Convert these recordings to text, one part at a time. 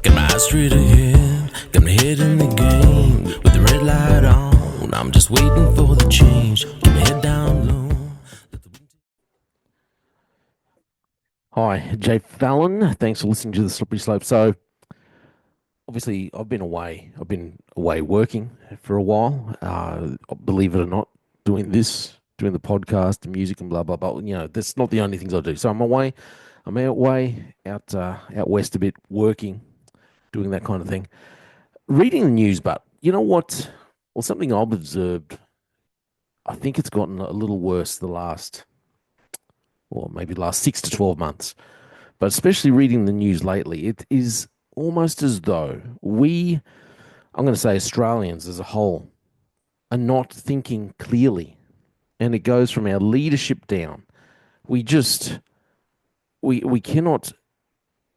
Got my eyes straight ahead, got my head in the game. With the red light on, I'm just waiting for the change. Keep my head down low. Hi, Jay Fallon. Thanks for listening to the Slippery Slope. So, obviously, I've been away. I've been away working for a while. Believe it or not, doing the podcast, the music, and blah blah blah. That's not the only things I do. So I'm away. I'm out west a bit, working, doing that kind of thing, reading the news. But you know what? Well, something I've observed. I think it's gotten a little worse or maybe the last 6 to 12 months. But especially reading the news lately, it is almost as though I'm going to say Australians as a whole, are not thinking clearly. And it goes from our leadership down. We just, we cannot,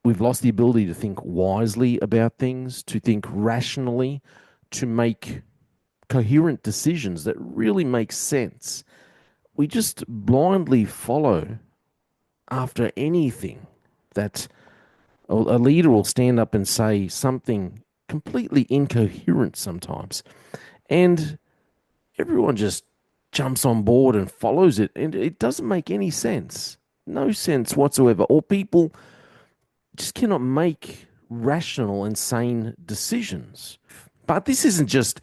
we've lost the ability to think wisely about things, to think rationally, to make coherent decisions that really make sense. We just blindly follow after anything that a leader will stand up and say something completely incoherent sometimes. And everyone just jumps on board and follows it. And it doesn't make any sense. No sense whatsoever. Or people just cannot make rational and sane decisions. But this isn't just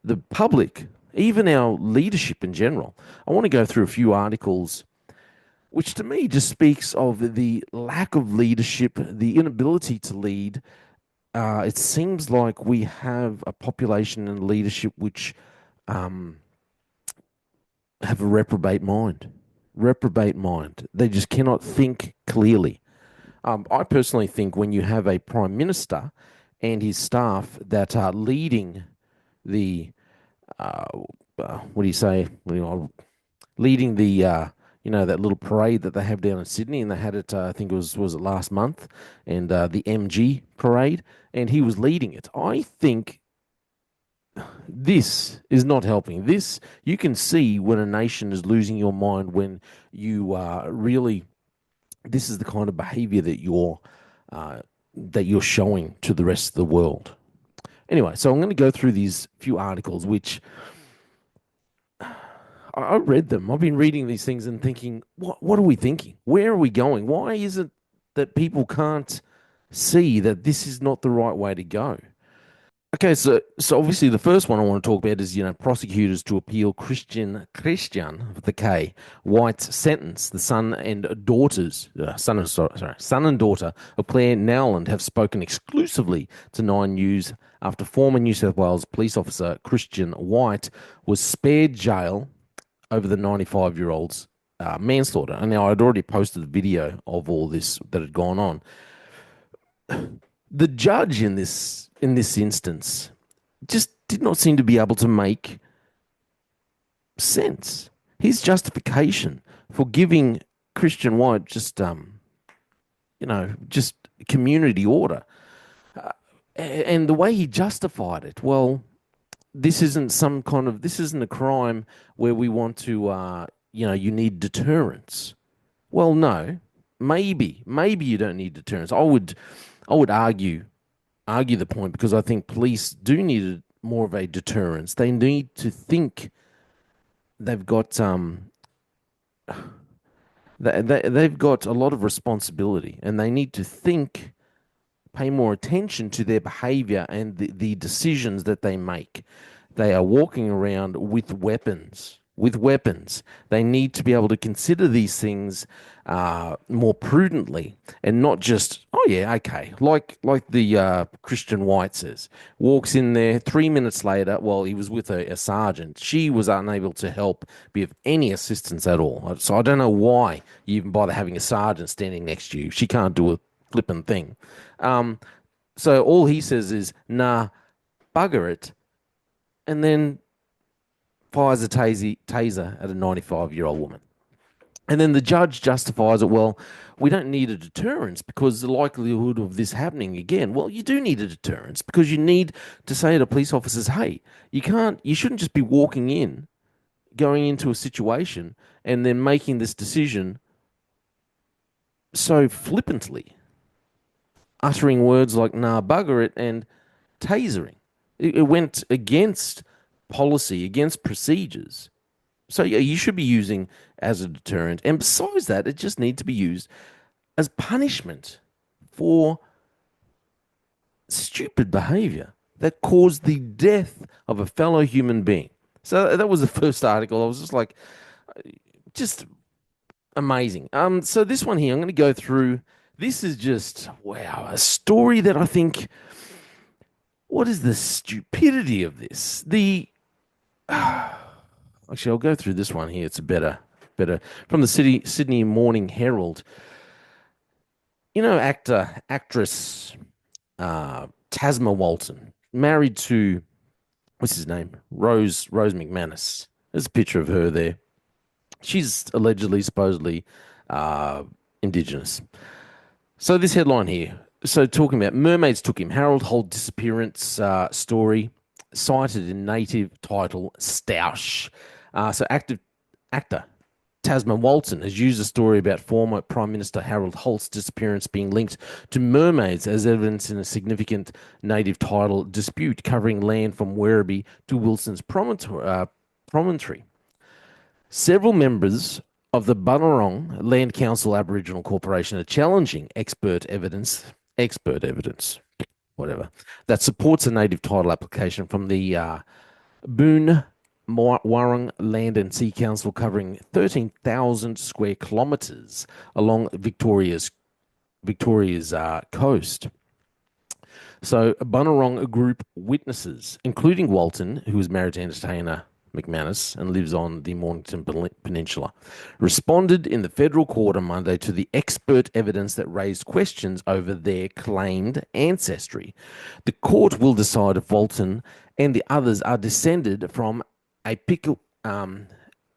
the public, even our leadership in general. I want to go through a few articles which to me just speaks of the lack of leadership, the inability to lead. It seems like we have a population and leadership which um, have a reprobate mind. Reprobate mind. They just cannot think clearly. I personally think when you have a prime minister and his staff that are leading the, what do you say? Leading the that little parade that they have down in Sydney, and they had it. I think was it last month, and the MG parade, and he was leading it. I think this is not helping. This you can see when a nation is losing your mind when you are really. This is the kind of behaviour that you're showing to the rest of the world. Anyway, so I'm going to go through these few articles which I read them. I've been reading these things and thinking, what are we thinking? Where are we going? Why is it that people can't see that this is not the right way to go? Okay, so obviously the first one I want to talk about is prosecutors to appeal Christian with the K White's sentence. The son and daughter of Claire Nowland have spoken exclusively to Nine News after former New South Wales police officer Christian White was spared jail over the 95-year-old's manslaughter. And now I'd already posted a video of all this that had gone on. The judge in this instance just did not seem to be able to make sense. His justification for giving Christian White just community order, and the way he justified it, well, this isn't a crime where we want to you need deterrence. Well, no, maybe you don't need deterrence. I would argue the point because I think police do need more of a deterrence. They need to think they've got they've got a lot of responsibility, and they need to pay more attention to their behavior and the decisions that they make. They are walking around with weapons. They need to be able to consider these things more prudently and not just, oh yeah, okay, like the Christian White says, walks in there 3 minutes later. Well, he was with a sergeant. She was unable to help, be of any assistance at all. So I don't know why you even bother having a sergeant standing next to you. She can't do a flipping thing. So all he says is, nah, bugger it, and then fires a taser at a 95-year-old woman. And then the judge justifies it, well, we don't need a deterrence because the likelihood of this happening again. Well, you do need a deterrence because you need to say to police officers, hey, you shouldn't just be going into a situation and then making this decision so flippantly. uttering words like "nah, bugger it" and tasering. It went against policy, against procedures. So yeah, you should be using as a deterrent. And besides that, it just needs to be used as punishment for stupid behavior that caused the death of a fellow human being. So that was the first article. I was just like, just amazing. So this one here, I'm going to go through. This is just wow, a story that I think. What is the stupidity of this? Actually, I'll go through this one here. It's a better from the Sydney Morning Herald. You know, actress Tasma Walton, married to what's his name? Rose McManus. There's a picture of her there. She's allegedly, supposedly, indigenous. So this headline here. So talking about mermaids took him. Harold Holt disappearance story cited in native title Stoush. Actor Tasman Walton has used a story about former Prime Minister Harold Holt's disappearance being linked to mermaids as evidence in a significant native title dispute covering land from Werribee to Wilson's promontory. Several members of the Bunurong Land Council Aboriginal Corporation are challenging expert evidence, whatever, that supports a native title application from the Boon Warrung Land and Sea Council covering 13,000 square kilometres along Victoria's coast. So, Bunurong Group witnesses, including Walton, who was married to entertainer McManus and lives on the Mornington Peninsula, responded in the federal court on Monday to the expert evidence that raised questions over their claimed ancestry. The court will decide if Walton and the others are descended from apical, apical,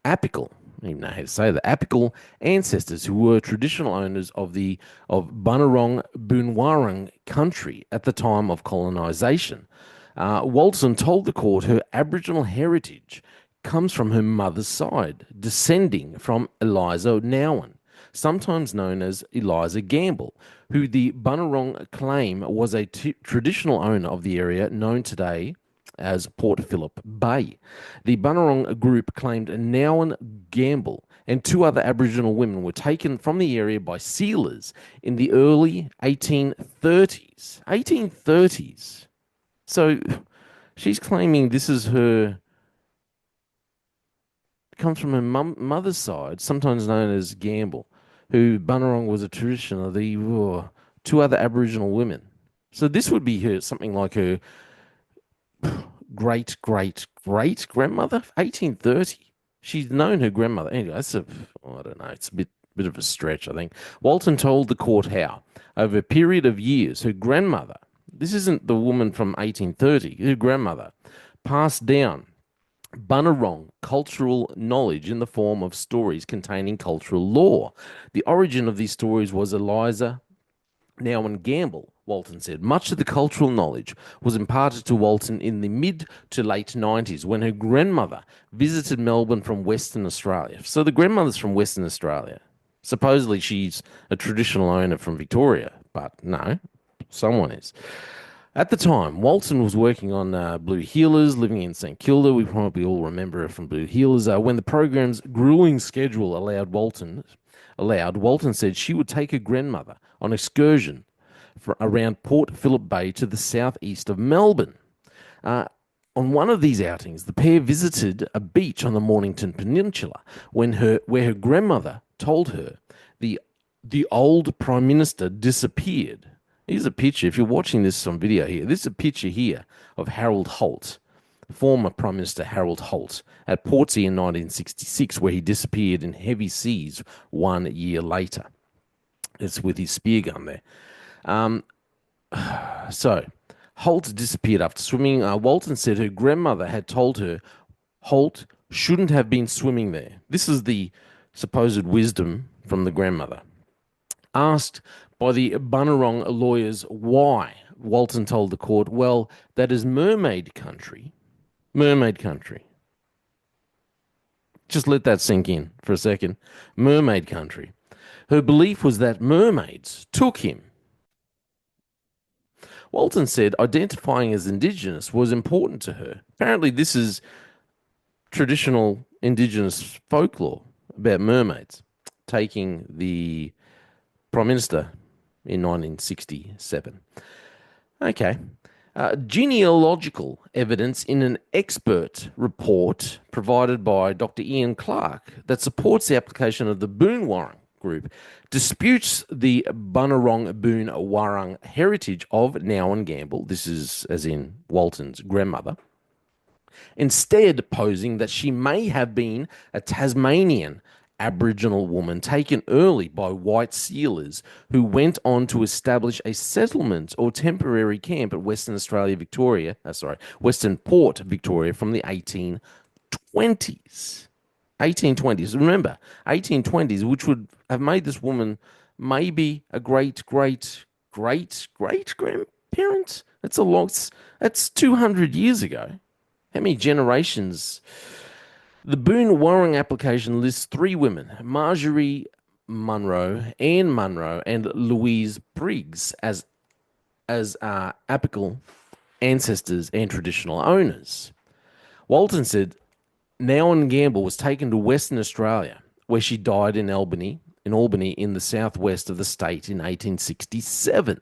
I don't even know how to say that, apical ancestors who were traditional owners of Bunurong Boonwurrung country at the time of colonisation. Walton told the court her Aboriginal heritage comes from her mother's side, descending from Eliza Nowen, sometimes known as Eliza Gamble, who the Bunurong claim was a traditional owner of the area known today as Port Phillip Bay. The Bunurong group claimed Nowen Gamble and two other Aboriginal women were taken from the area by sealers in the early 1830s. 1830s. So she's claiming this is her, comes from her mother's side, sometimes known as Gamble, who Bunurong was a tradition of the two other Aboriginal women. So this would be her, something like her great grandmother, 1830. She's known her grandmother. Anyway, I don't know, it's a bit of a stretch, I think. Walton told the court how, over a period of years, her grandmother, this isn't the woman from 1830, her grandmother, passed down Bunurong cultural knowledge in the form of stories containing cultural lore. The origin of these stories was Eliza Nowen Gamble, Walton said. Much of the cultural knowledge was imparted to Walton in the mid to late 90s when her grandmother visited Melbourne from Western Australia. So the grandmother's from Western Australia. Supposedly she's a traditional owner from Victoria, but no, someone is. At the time, Walton was working on Blue Healers, living in St Kilda. We probably all remember her from Blue Healers. When the program's grueling schedule Walton said she would take her grandmother on excursion around Port Phillip Bay to the southeast of Melbourne. On one of these outings, the pair visited a beach on the Mornington Peninsula where her grandmother told her the old Prime Minister disappeared. Here's a picture. If you're watching this on video here, this is a picture here of Harold Holt, former Prime Minister Harold Holt, at Portsea in 1966, where he disappeared in heavy seas 1 year later. It's with his spear gun there. So, Holt disappeared after swimming. Walton said her grandmother had told her Holt shouldn't have been swimming there. This is the supposed wisdom from the grandmother. Asked by the Bunurong lawyers why, Walton told the court, well, that is mermaid country. Mermaid country. Just let that sink in for a second. Mermaid country. Her belief was that mermaids took him. Walton said identifying as indigenous was important to her. Apparently, this is traditional indigenous folklore about mermaids taking the Prime Minister in 1967. Okay. Genealogical evidence in an expert report provided by Dr. Ian Clark that supports the application of the Boon Wurrung group disputes the Bunurong Boon Wurrung heritage of Nowen Gamble. This is as in Walton's grandmother, instead posing that she may have been a Tasmanian Aboriginal woman taken early by white sealers who went on to establish a settlement or temporary camp at Western Australia, Victoria, Western Port, Victoria from the 1820s. 1820s. Remember, 1820s, which would have made this woman maybe a great grandparent. That's 200 years ago. How many generations? The Boon Wurrung application lists three women, Marjorie Munro, Anne Munro, and Louise Briggs, as apical ancestors and traditional owners. Walton said Nowen Gamble was taken to Western Australia, where she died in Albany in the southwest of the state in 1867.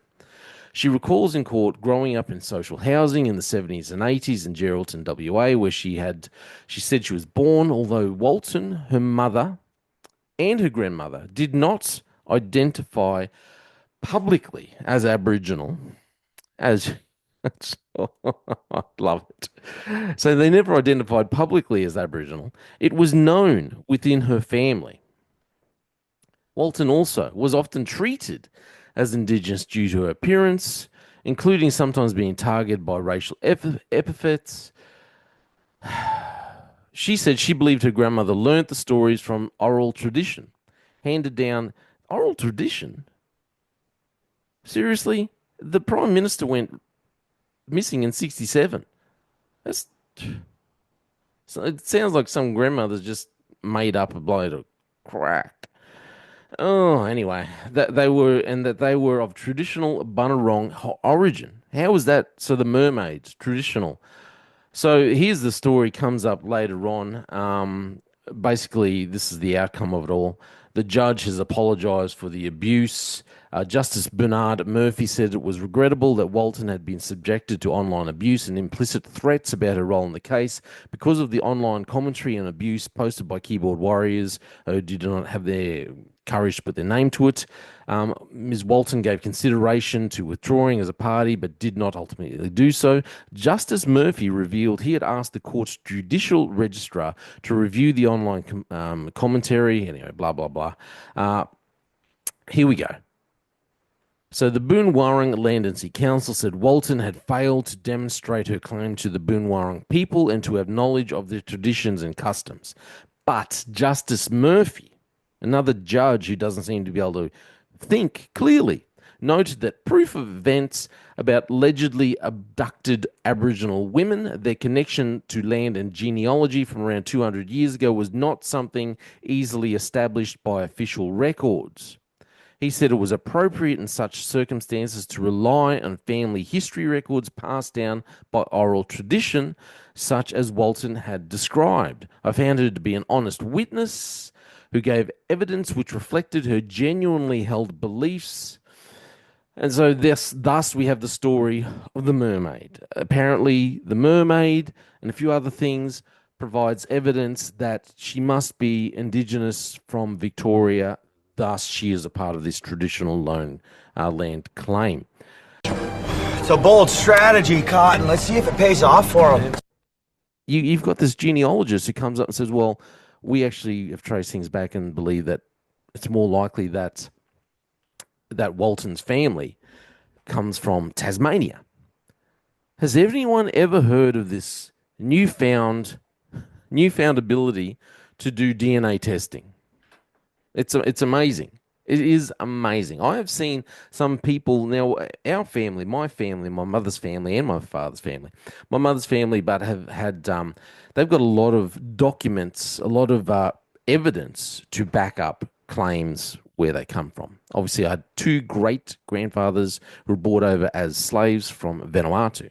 She recalls in court growing up in social housing in the 70s and 80s in Geraldton, WA, where she said she was born, although Walton, her mother, and her grandmother did not identify publicly as Aboriginal, as I love it. So they never identified publicly as Aboriginal. It was known within her family. Walton also was often treated as Indigenous due to her appearance, including sometimes being targeted by racial epithets. She said she believed her grandmother learnt the stories from oral tradition, handed down oral tradition. Seriously? The Prime Minister went missing in 67. That's so it sounds like some grandmother's just made up a load of crack. Oh, anyway, that they were of traditional Bunurong origin. How was that? So the mermaids, traditional. So here's the story comes up later on. Basically, this is the outcome of it all. The judge has apologized for the abuse. Justice Bernard Murphy said it was regrettable that Walton had been subjected to online abuse and implicit threats about her role in the case because of the online commentary and abuse posted by keyboard warriors who did not have their courage to put their name to it. Ms. Walton gave consideration to withdrawing as a party but did not ultimately do so. Justice Murphy revealed he had asked the court's judicial registrar to review the online commentary. Anyway, blah, blah, blah. Here we go. So the Boon Wurrung Land and Sea Council said Walton had failed to demonstrate her claim to the Boon Wurrung people and to have knowledge of their traditions and customs. But Justice Murphy, another judge who doesn't seem to be able to think clearly, noted that proof of events about allegedly abducted Aboriginal women, their connection to land and genealogy from around 200 years ago, was not something easily established by official records. He said it was appropriate in such circumstances to rely on family history records passed down by oral tradition, such as Walton had described. I found her to be an honest witness who gave evidence which reflected her genuinely held beliefs. And so thus we have the story of the mermaid. Apparently, the mermaid and a few other things provides evidence that she must be Indigenous from Victoria. Thus, she is a part of this traditional land claim. It's a bold strategy, Cotton. Let's see if it pays off for them. You've got this genealogist who comes up and says, well, we actually have traced things back and believe that it's more likely that Walton's family comes from Tasmania. Has anyone ever heard of this newfound ability to do DNA testing? It's amazing. It is amazing. I have seen some people now, our family, my mother's family, and my father's family. My mother's family, but have had, they've got a lot of documents, a lot of evidence to back up claims where they come from. Obviously, I had two great grandfathers who were brought over as slaves from Vanuatu,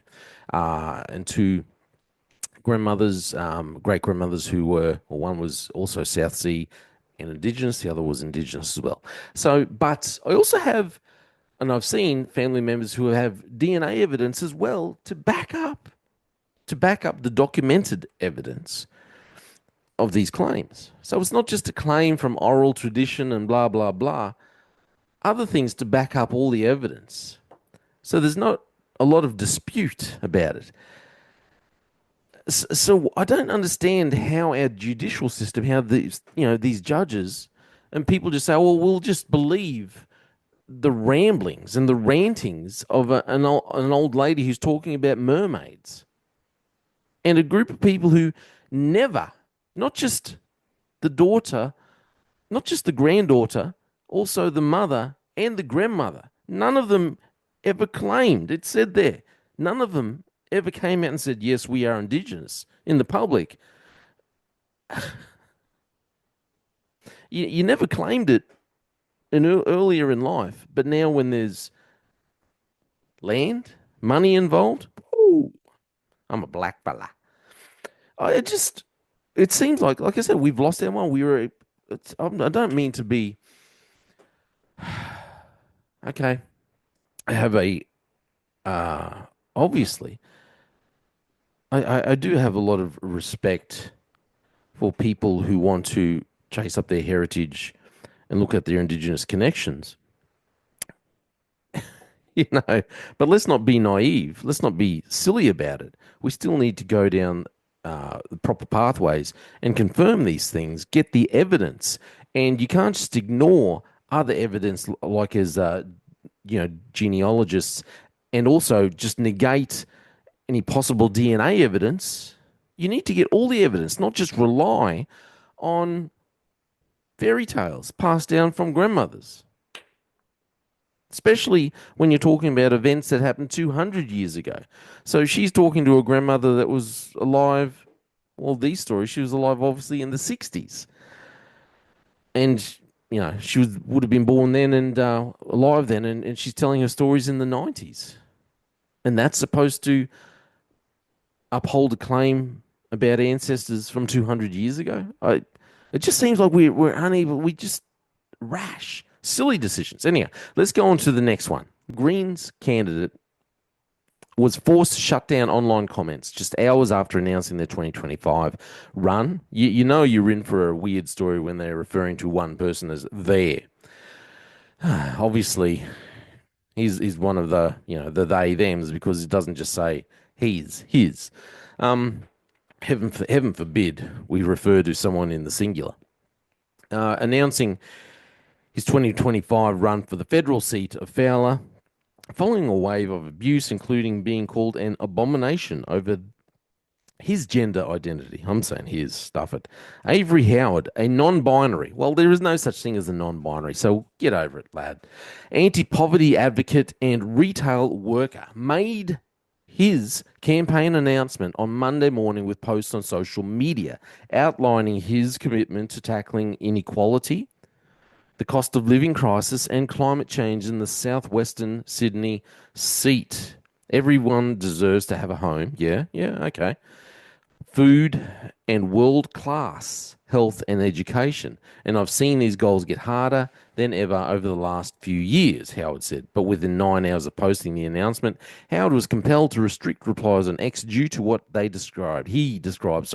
and two grandmothers, great grandmothers who were, well, one was also South Sea and indigenous, the other was indigenous as well. So, but I also have, and I've seen family members who have DNA evidence as well to back up the documented evidence of these claims. So it's not just a claim from oral tradition and blah, blah, blah. Other things to back up all the evidence. So there's not a lot of dispute about it. So I don't understand how our judicial system, how these judges and people just say, well, we'll just believe the ramblings and the rantings of an old lady who's talking about mermaids. And a group of people who never, not just the daughter, not just the granddaughter, also the mother and the grandmother, none of them ever claimed, it said there, none of them ever came out and said, yes, we are indigenous in the public. You never claimed it earlier in life, but now when there's land, money involved, ooh, I'm a black fella. It seems like I said, we've lost our mind. I don't mean to be, okay. I have obviously, I do have a lot of respect for people who want to chase up their heritage and look at their indigenous connections. But let's not be naive. Let's not be silly about it. We still need to go down the proper pathways and confirm these things, get the evidence. And you can't just ignore other evidence like as, genealogists, and also just negate any possible DNA evidence. You need to get all the evidence, not just rely on fairy tales passed down from grandmothers. Especially when you're talking about events that happened 200 years ago. So she's talking to a grandmother that was alive. Well, these stories, she was alive obviously in the 60s. And, she would have been born then and alive then. And she's telling her stories in the 90s. And that's supposed to uphold a claim about ancestors from 200 years ago. It just seems like we're unable, we just rash. Silly decisions. Anyhow, let's go on to the next one. Greens candidate was forced to shut down online comments just hours after announcing their 2025 run. You know you're in for a weird story when they're referring to one person as there. Obviously, he's one of the the they thems because it doesn't just say he's his. Heaven forbid we refer to someone in the singular. Announcing his 2025 run for the federal seat of Fowler, following a wave of abuse, including being called an abomination over his gender identity. I'm saying his, stuff it. Avery Howard, a non-binary. Well, there is no such thing as a non-binary, so get over it, lad. Anti-poverty advocate and retail worker made his campaign announcement on Monday morning with posts on social media outlining his commitment to tackling inequality, the cost of living crisis, and climate change in the southwestern Sydney seat. Everyone deserves to have a home. Yeah, okay. Food and world-class health and education. And I've seen these goals get harder than ever over the last few years, Howard said. But within 9 hours of posting the announcement, Howard was compelled to restrict replies on X due to what he described,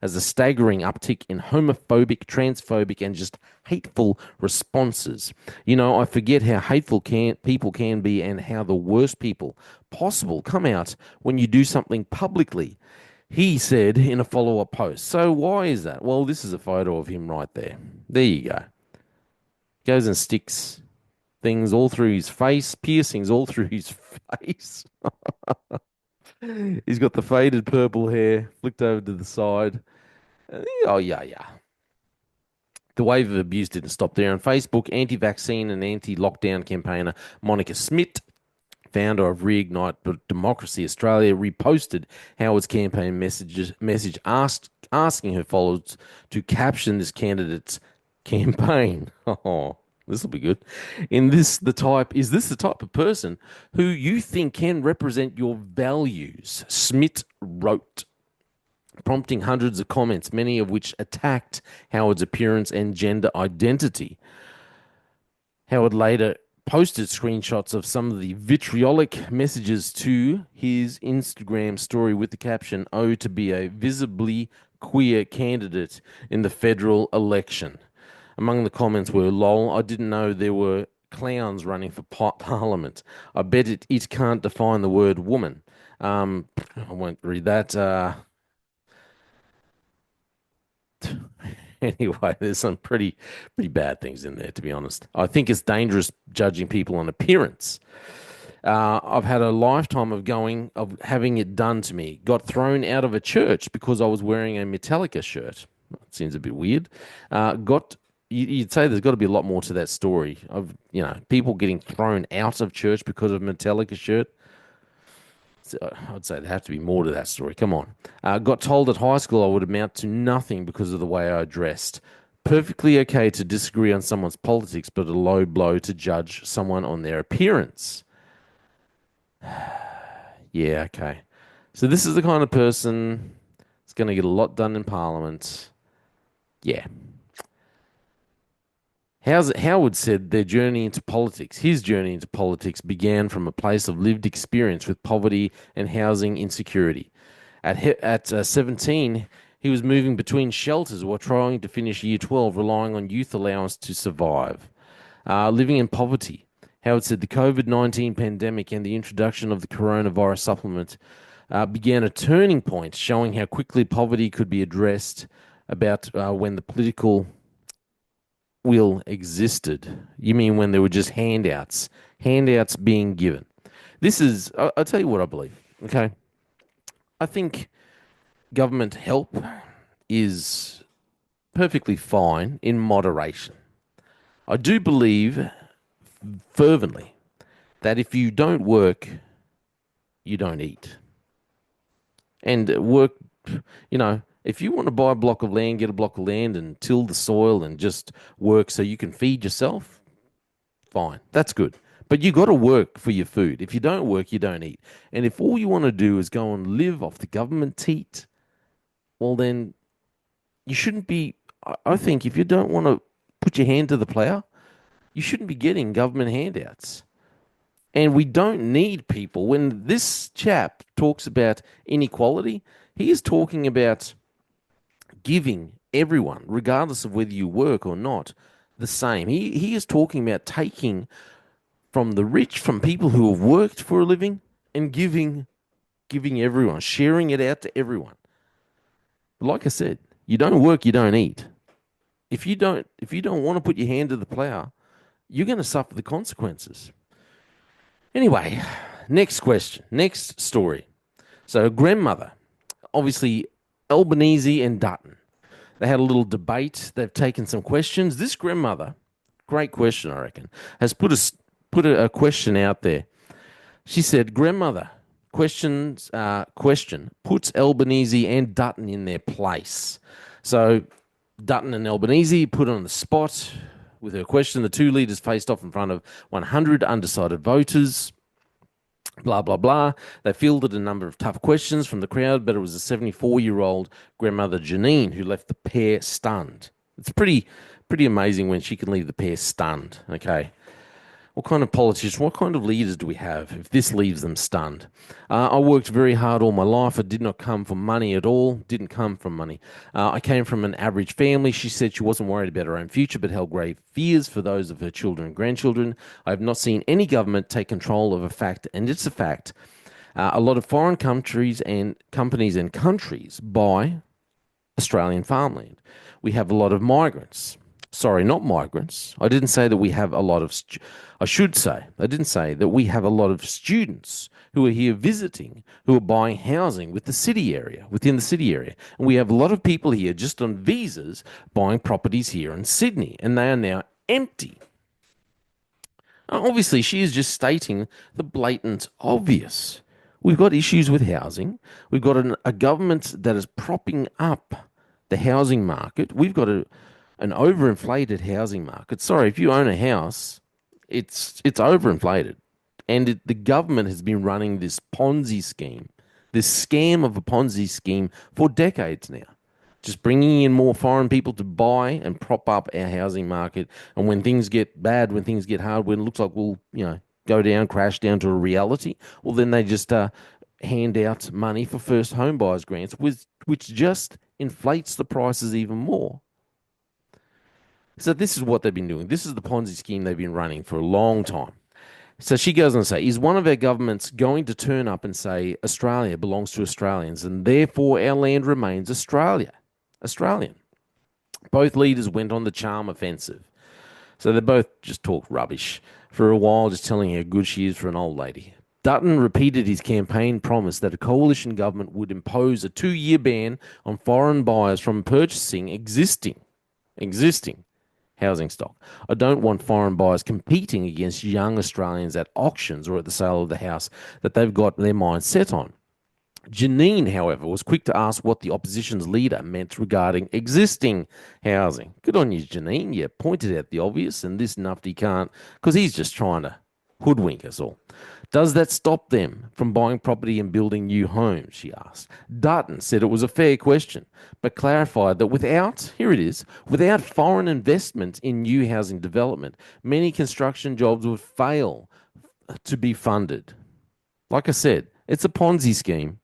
as a staggering uptick in homophobic, transphobic, and just hateful responses. I forget how hateful people can be and how the worst people possible come out when you do something publicly, he said in a follow-up post. So why is that? Well, this is a photo of him right there. There you go. Goes and sticks things all through his face, piercings all through his face. He's got the faded purple hair flicked over to the side. Oh, yeah. The wave of abuse didn't stop there. On Facebook, anti-vaccine and anti-lockdown campaigner Monica Smith, founder of Reignite Democracy Australia, reposted Howard's campaign message asking her followers to caption this candidate's campaign. Oh, this will be good. Is this the type of person who you think can represent your values? Smith wrote, prompting hundreds of comments, many of which attacked Howard's appearance and gender identity. Howard later posted screenshots of some of the vitriolic messages to his Instagram story with the caption, "Oh, to be a visibly queer candidate in the federal election." Among the comments were, "Lol, I didn't know there were clowns running for parliament. I bet it can't define the word woman." I won't read that. Anyway, there's some pretty bad things in there, to be honest. I think it's dangerous judging people on appearance. I've had a lifetime of having it done to me. Got thrown out of a church because I was wearing a Metallica shirt. Seems a bit weird. You'd say there's got to be a lot more to that story of people getting thrown out of church because of a Metallica shirt. So I'd say there have to be more to that story. Come on. Got told at high school I would amount to nothing because of the way I dressed. Perfectly okay to disagree on someone's politics, but a low blow to judge someone on their appearance. Yeah, okay. So this is the kind of person that's going to get a lot done in Parliament. Yeah. Howard said his journey into politics began from a place of lived experience with poverty and housing insecurity. At 17, he was moving between shelters while trying to finish Year 12, relying on youth allowance to survive. Living in poverty, Howard said the COVID-19 pandemic and the introduction of the coronavirus supplement began a turning point, showing how quickly poverty could be addressed about when the political will existed. You mean when there were just handouts being given? I'll tell you what I believe, okay? I think government help is perfectly fine in moderation. I do believe fervently that if you don't work, you don't eat. And work, if you want to buy a block of land, get a block of land and till the soil and just work so you can feed yourself, fine. That's good. But you got to work for your food. If you don't work, you don't eat. And if all you want to do is go and live off the government teat, well, then you shouldn't be. I think if you don't want to put your hand to the plow, you shouldn't be getting government handouts. And we don't need people. When this chap talks about inequality, he is talking about giving everyone, regardless of whether you work or not, the same. He is talking about taking from the rich, from people who have worked for a living, and giving everyone, sharing it out to everyone. But like I said, you don't work, you don't eat. If you don't want to put your hand to the plow, you're going to suffer the consequences. Anyway, next story. So, grandmother, obviously Albanese and Dutton. They had a little debate. They've taken some questions. This grandmother, great question, I reckon, has put a question out there. She said, "Grandmother, question puts Albanese and Dutton in their place." So Dutton and Albanese put on the spot with her question. The two leaders faced off in front of 100 undecided voters. Blah, blah, blah. They fielded a number of tough questions from the crowd, but it was a 74-year-old grandmother, Janine, who left the pair stunned. It's pretty amazing when she can leave the pair stunned, okay? What kind of politicians, what kind of leaders do we have if this leaves them stunned? I worked very hard all my life. I did not come from money at all. Didn't come from money. I came from an average family. She said she wasn't worried about her own future, but held grave fears for those of her children and grandchildren. I have not seen any government take control of a fact, and it's a fact. A lot of foreign countries and companies and countries buy Australian farmland. We have a lot of migrants. Sorry, not migrants. I didn't say that we have a lot of... I didn't say that we have a lot of students who are here visiting, who are buying housing within the city area. And we have a lot of people here just on visas buying properties here in Sydney, and they are now empty. Obviously, she is just stating the blatant obvious. We've got issues with housing. We've got a government that is propping up the housing market. We've got an overinflated housing market. Sorry, if you own a house, it's overinflated, and the government has been running this Ponzi scheme, this scam of a Ponzi scheme for decades now, just bringing in more foreign people to buy and prop up our housing market. And when things get bad, when things get hard, when it looks like we'll go down, crash down to a reality, well then they just hand out money for first home buyers grants, which just inflates the prices even more. So this is what they've been doing. This is the Ponzi scheme they've been running for a long time. So she goes on to say, is one of our governments going to turn up and say Australia belongs to Australians and therefore our land remains Australian? Both leaders went on the charm offensive. So they both just talked rubbish for a while, just telling how good she is for an old lady. Dutton repeated his campaign promise that a coalition government would impose a 2-year ban on foreign buyers from purchasing existing housing stock. I don't want foreign buyers competing against young Australians at auctions or at the sale of the house that they've got their minds set on. Janine, however, was quick to ask what the opposition's leader meant regarding existing housing. Good on you, Janine. You pointed out the obvious, and this nufty can't, because he's just trying to hoodwink us all. Does that stop them from buying property and building new homes, she asked. Dutton said it was a fair question, but clarified that without foreign investment in new housing development, many construction jobs would fail to be funded. Like I said, it's a Ponzi scheme.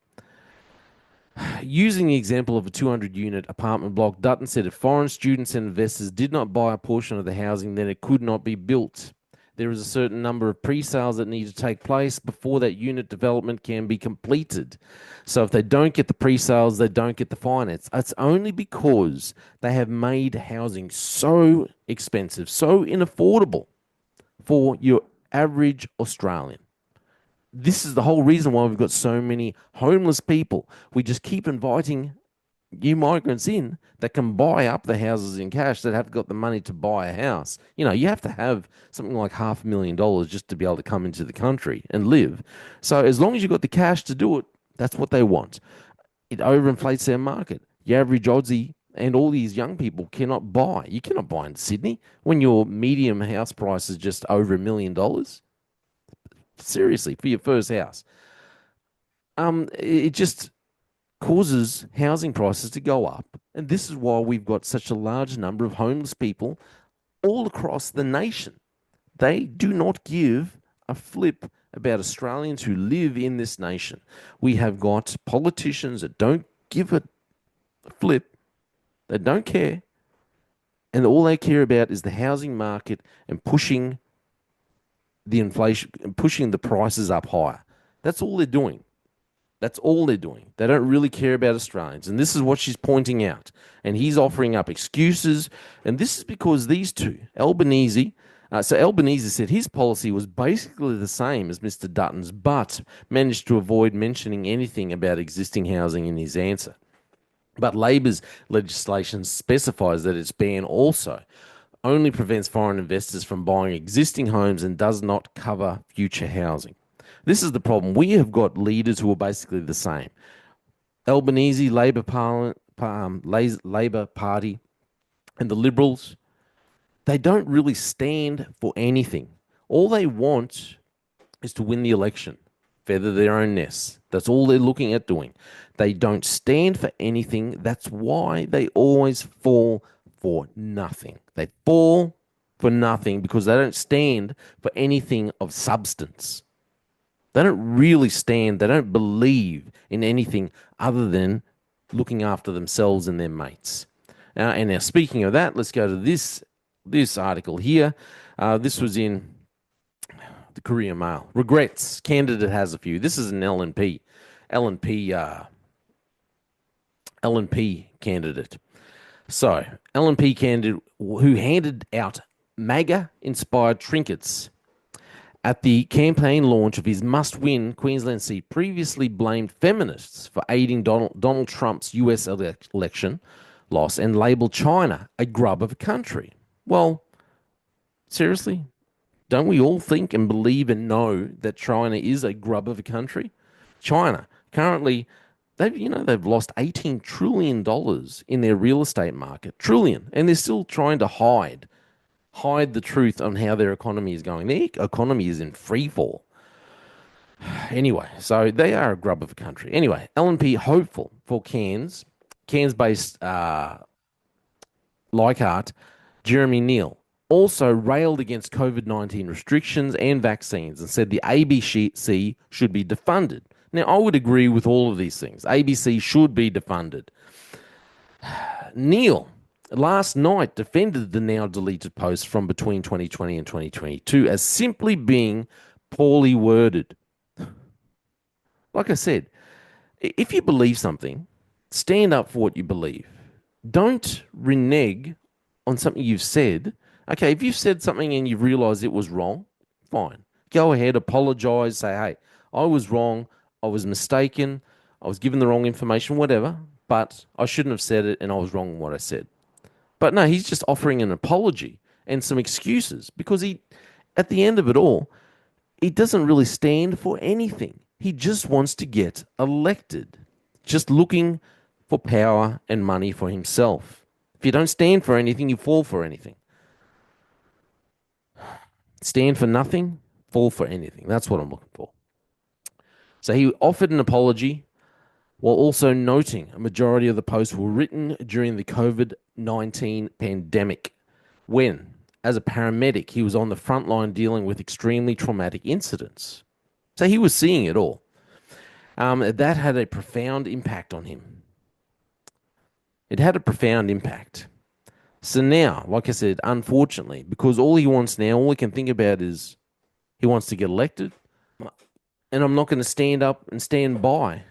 Using the example of a 200-unit apartment block, Dutton said if foreign students and investors did not buy a portion of the housing, then it could not be built. There is a certain number of pre-sales that need to take place before that unit development can be completed. So if they don't get the pre-sales, they don't get the finance. It's only because they have made housing so expensive, so inaffordable for your average Australian. This is the whole reason why we've got so many homeless people. We just keep inviting new migrants in that can buy up the houses in cash, that have got the money to buy a house. You have to have something like $500,000 just to be able to come into the country and live. So as long as you've got the cash to do it, that's what they want. It overinflates their market. Your average Aussie and all these young people cannot buy. You cannot buy in Sydney when your medium house price is just over $1 million. Seriously, for your first house. It just causes housing prices to go up. And this is why we've got such a large number of homeless people all across the nation. They do not give a flip about Australians who live in this nation. We have got politicians that don't give a flip. They don't care. And all they care about is the housing market and pushing the inflation, pushing the prices up higher. That's all they're doing. That's all they're doing. They don't really care about Australians. And this is what she's pointing out. And he's offering up excuses. And this is because these two, Albanese said his policy was basically the same as Mr. Dutton's, but managed to avoid mentioning anything about existing housing in his answer. But Labor's legislation specifies that its ban also only prevents foreign investors from buying existing homes and does not cover future housing. This is the problem. We have got leaders who are basically the same. Albanese, Labor Party, and the Liberals, they don't really stand for anything. All they want is to win the election, feather their own nests. That's all they're looking at doing. They don't stand for anything. That's why they always fall for nothing. They fall for nothing because they don't stand for anything of substance. They don't really stand, they don't believe in anything other than looking after themselves and their mates. And now, speaking of that, let's go to this article here. This was in the Courier Mail. Regrets, candidate has a few. This is an LNP candidate. So, LNP candidate who handed out MAGA-inspired trinkets at the campaign launch of his must-win Queensland seat, previously blamed feminists for aiding Donald Trump's US election loss and labelled China a grub of a country. Well, seriously? Don't we all think and believe and know that China is a grub of a country? China, currently, they've lost $18 trillion in their real estate market. Trillion. And they're still trying to hide the truth on how their economy is going. Their economy is in free fall. Anyway, so they are a grub of a country. Anyway, LNP hopeful for Cairns-based Leichhardt, Jeremy Neal, also railed against COVID-19 restrictions and vaccines and said the ABC should be defunded. Now, I would agree with all of these things. ABC should be defunded. Neal last night defended the now deleted post from between 2020 and 2022 as simply being poorly worded. Like I said, if you believe something, stand up for what you believe. Don't renege on something you've said. Okay, if you've said something and you've realized it was wrong, fine. Go ahead, apologize, say, hey, I was wrong, I was mistaken, I was given the wrong information, whatever, but I shouldn't have said it and I was wrong in what I said. But no, he's just offering an apology and some excuses because at the end of it all, he doesn't really stand for anything. He just wants to get elected, just looking for power and money for himself. If you don't stand for anything, you fall for anything. Stand for nothing, fall for anything. That's what I'm looking for. So he offered an apology while also noting a majority of the posts were written during the COVID-19 pandemic when, as a paramedic, he was on the front line dealing with extremely traumatic incidents. So he was seeing it all. That had a profound impact on him. It had a profound impact. So now, like I said, unfortunately, because all he wants now, all he can think about is he wants to get elected. And I'm not going to stand up and stand by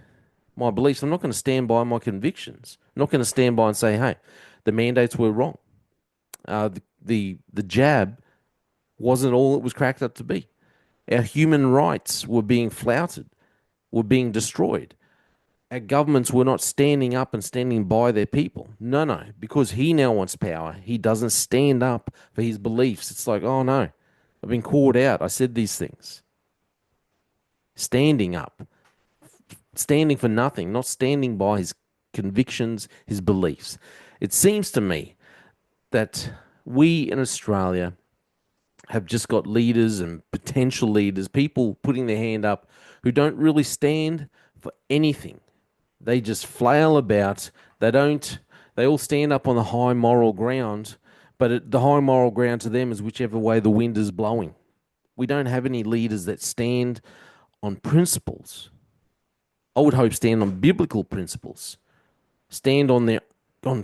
my beliefs. I'm not going to stand by my convictions. I'm not going to stand by and say, hey, the mandates were wrong. The jab wasn't all it was cracked up to be. Our human rights were being flouted, were being destroyed. Our governments were not standing up and standing by their people. No, because he now wants power. He doesn't stand up for his beliefs. It's like, oh no, I've been called out. I said these things. Standing up, standing for nothing, not standing by his convictions, his beliefs. It seems to me that we in Australia have just got leaders and potential leaders, people putting their hand up who don't really stand for anything. They just flail about. They all stand up on the high moral ground, but the high moral ground to them is whichever way the wind is blowing. We don't have any leaders that stand on principles. I would hope stand on biblical principles. Stand on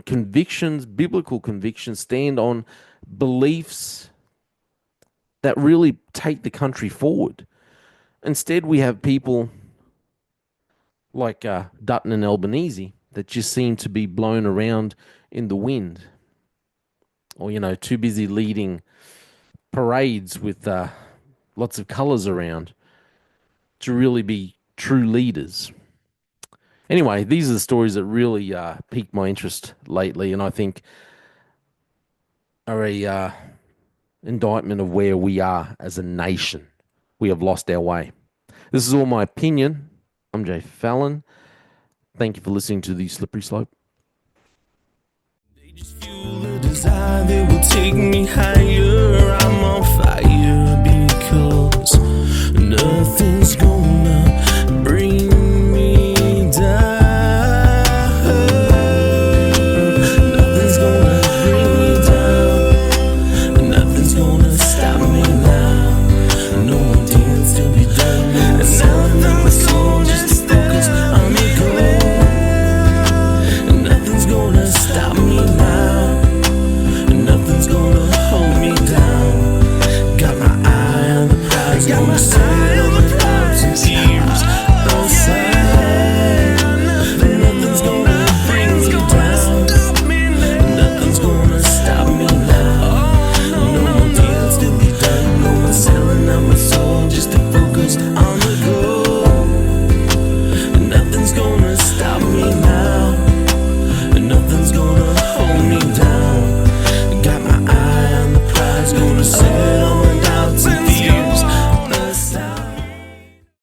convictions, biblical convictions, stand on beliefs that really take the country forward. Instead, we have people like Dutton and Albanese that just seem to be blown around in the wind, or too busy leading parades with lots of colours around to really be true leaders. Anyway, these are the stories that really piqued my interest lately, and I think are a indictment of where we are as a nation. We have lost our way. This is all my opinion. I'm Jay Fallon. Thank you for listening to The Slippery Slope. They just fuel a desire that will take me higher. I'm on fire because nothing's gonna bring me down. Nothing's gonna bring me down. Nothing's gonna stop me now. No more deals to be done. Nothing's gonna just focus on me goal. Nothing's gonna stop me now. Nothing's gonna hold me down. Got my eye on the prize. Got my eye on